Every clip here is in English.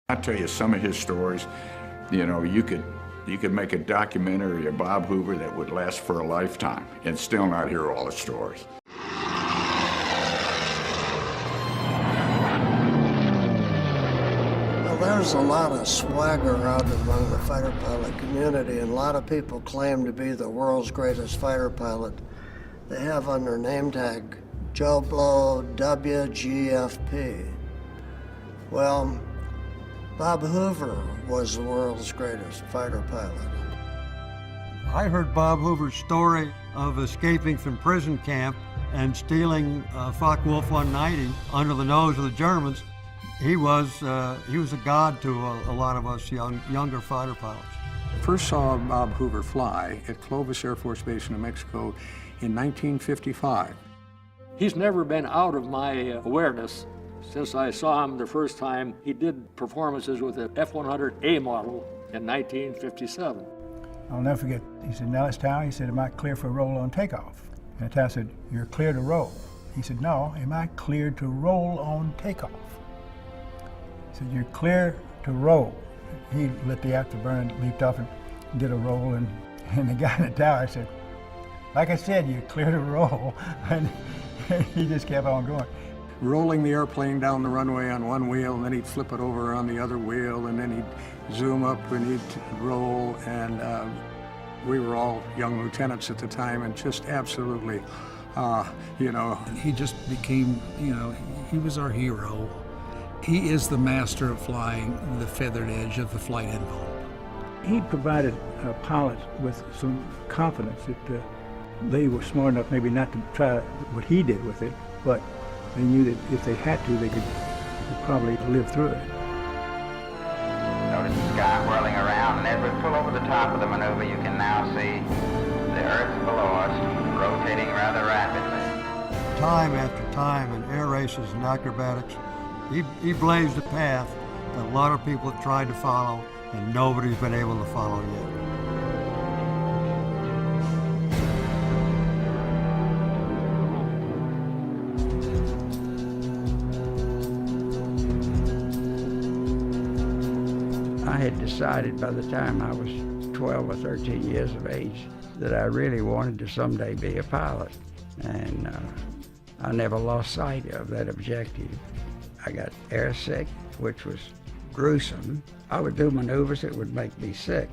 I'll tell you some of his stories. You know, you could make a documentary of Bob Hoover that would last for a lifetime and still not hear all the stories. Well, there's a lot of swagger out among the fighter pilot community, and a lot of people claim to be the world's greatest fighter pilot. They have on their name tag, Joe Blow, WGFP. Well, Bob Hoover was the world's greatest fighter pilot. I heard Bob Hoover's story of escaping from prison camp and stealing Focke-Wulf 190 under the nose of the Germans. He was a god to a lot of us younger fighter pilots. First saw Bob Hoover fly at Clovis Air Force Base in New Mexico in 1955. He's never been out of my awareness since I saw him the first time. He did performances with the F-100A model in 1957. I'll never forget, he said, "Now it's time." He said, "Am I clear for roll on takeoff?" And I said, "You're clear to roll." He said, "No, am I cleared to roll on takeoff?" He said, "You're clear to roll." He lit the afterburner, leaped off and did a roll, and the guy in the tower said, "Like I said, you're clear to roll." And he just kept on going. Rolling the airplane down the runway on one wheel, and then he'd flip it over on the other wheel, and then he'd zoom up and he'd roll. And we were all young lieutenants at the time, and just absolutely, you know. He just became, you know, he was our hero. He is the master of flying the feathered edge of the flight envelope. He provided pilots with some confidence that they were smart enough maybe not to try what he did with it, but they knew that if they had to, they could probably live through it. Notice the sky whirling around, and as we pull over the top of the maneuver, you can now see the Earth below us rotating rather rapidly. Time after time in air races and acrobatics, he blazed a path that a lot of people have tried to follow, and nobody's been able to follow yet. I had decided by the time I was 12 or 13 years of age that I really wanted to someday be a pilot. And I never lost sight of that objective. I got airsick, which was gruesome. I would do maneuvers that would make me sick,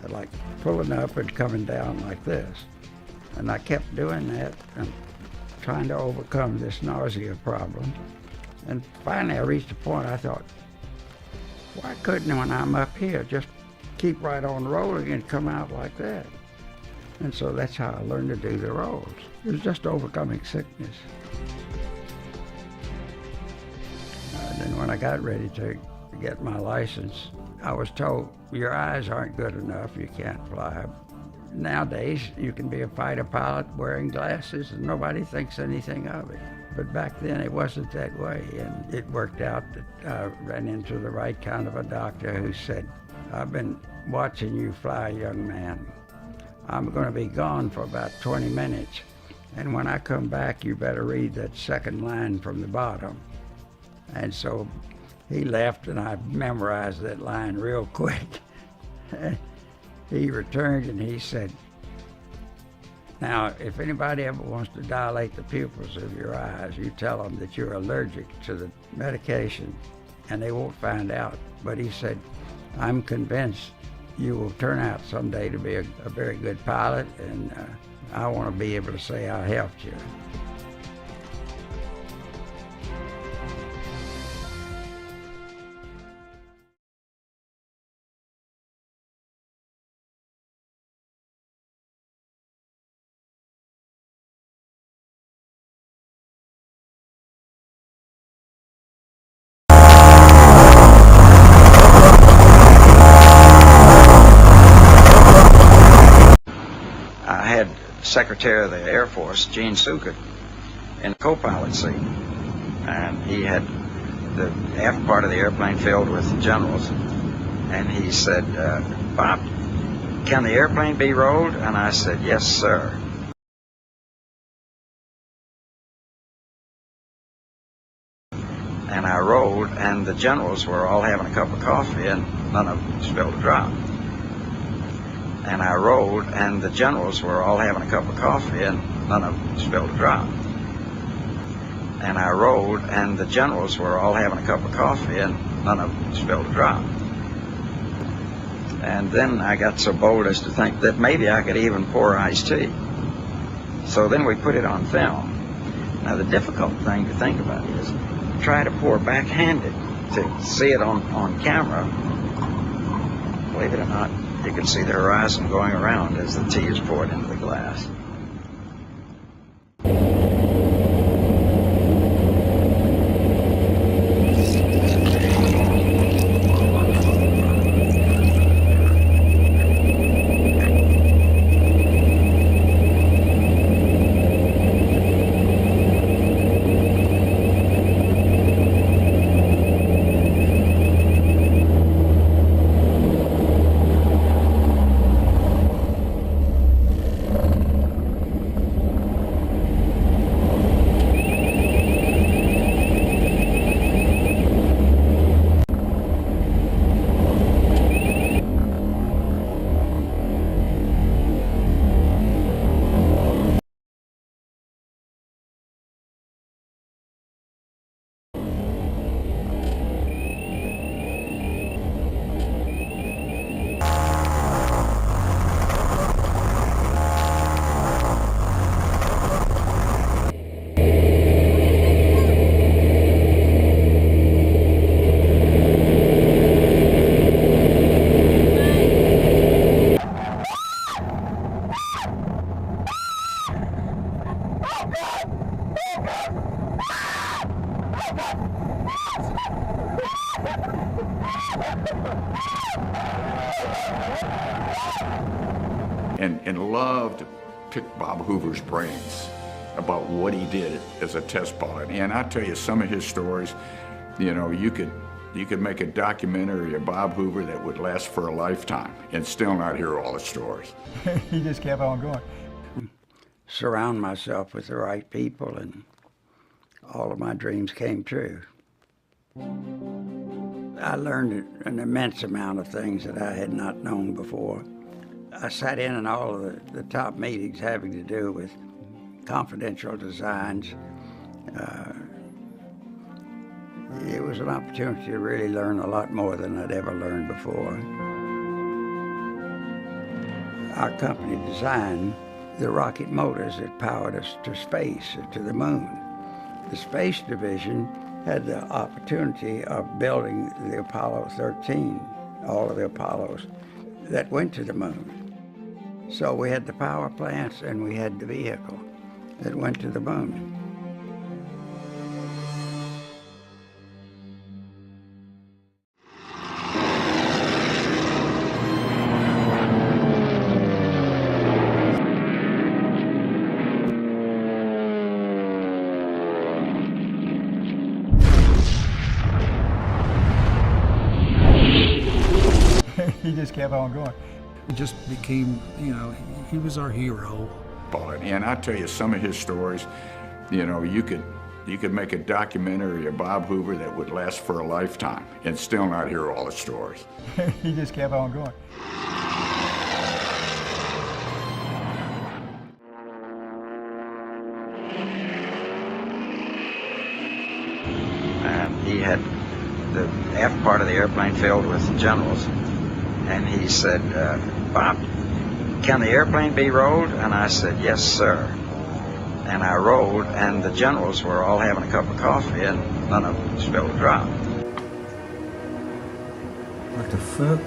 like pulling up and coming down like this. And I kept doing that and trying to overcome this nausea problem. And finally I reached a point I thought, why couldn't, when I'm up here, just keep right on rolling and come out like that? And so that's how I learned to do the rolls. It was just overcoming sickness. Then when I got ready to get my license, I was told, your eyes aren't good enough, you can't fly. Nowadays, you can be a fighter pilot wearing glasses and nobody thinks anything of it. But back then it wasn't that way, and it worked out that I ran into the right kind of a doctor who said, "I've been watching you fly, young man. I'm going to be gone for about 20 minutes, and when I come back, you better read that second line from the bottom." And so he left, and I memorized that line real quick. He returned and he said, "Now, if anybody ever wants to dilate the pupils of your eyes, you tell them that you're allergic to the medication, and they won't find out." But he said, "I'm convinced you will turn out someday to be a very good pilot, and I want to be able to say I helped you." I had Secretary of the Air Force, Gene Sukert, in the co-pilot seat, and he had the aft part of the airplane filled with generals, and he said, "Bob, can the airplane be rolled?" And I said, "Yes, sir." And I rode, and the generals were all having a cup of coffee, and none of them spilled a drop. And I rode, and the generals were all having a cup of coffee, and none of them spilled a drop. And I rode, and the generals were all having a cup of coffee, and none of them spilled a drop. And then I got so bold as to think that maybe I could even pour iced tea. So then we put it on film. Now the difficult thing to think about is try to pour backhanded to see it on camera. Believe it or not, you can see the horizon going around as the tea is poured into the glass. And loved to pick Bob Hoover's brains about what he did as a test pilot. And I tell you, some of his stories, you know, you could make a documentary of Bob Hoover that would last for a lifetime and still not hear all the stories. He just kept on going. Surround myself with the right people, and all of my dreams came true. I learned an immense amount of things that I had not known before. I sat in all of the top meetings having to do with confidential designs. It was an opportunity to really learn a lot more than I'd ever learned before. Our company designed the rocket motors that powered us to space, to the moon. The space division had the opportunity of building the Apollo 13, all of the Apollos that went to the moon. So we had the power plants and we had the vehicle that went to the moon. He just kept on going. It just became, you know, he was our hero. And I tell you, some of his stories, you know, you could make a documentary of Bob Hoover that would last for a lifetime and still not hear all the stories. He just kept on going. And he had the aft part of the airplane filled with generals. And he said, Bob, can the airplane be rolled? And I said, yes, sir. And I rolled, and the generals were all having a cup of coffee, and none of them spilled a drop. What the fuck?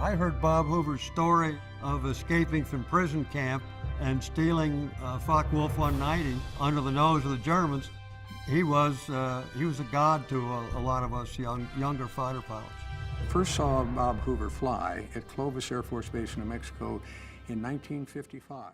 I heard Bob Hoover's story of escaping from prison camp and stealing Focke-Wulf 190 under the nose of the Germans, he was a god to a lot of us younger fighter pilots. First saw Bob Hoover fly at Clovis Air Force Base in New Mexico in 1955.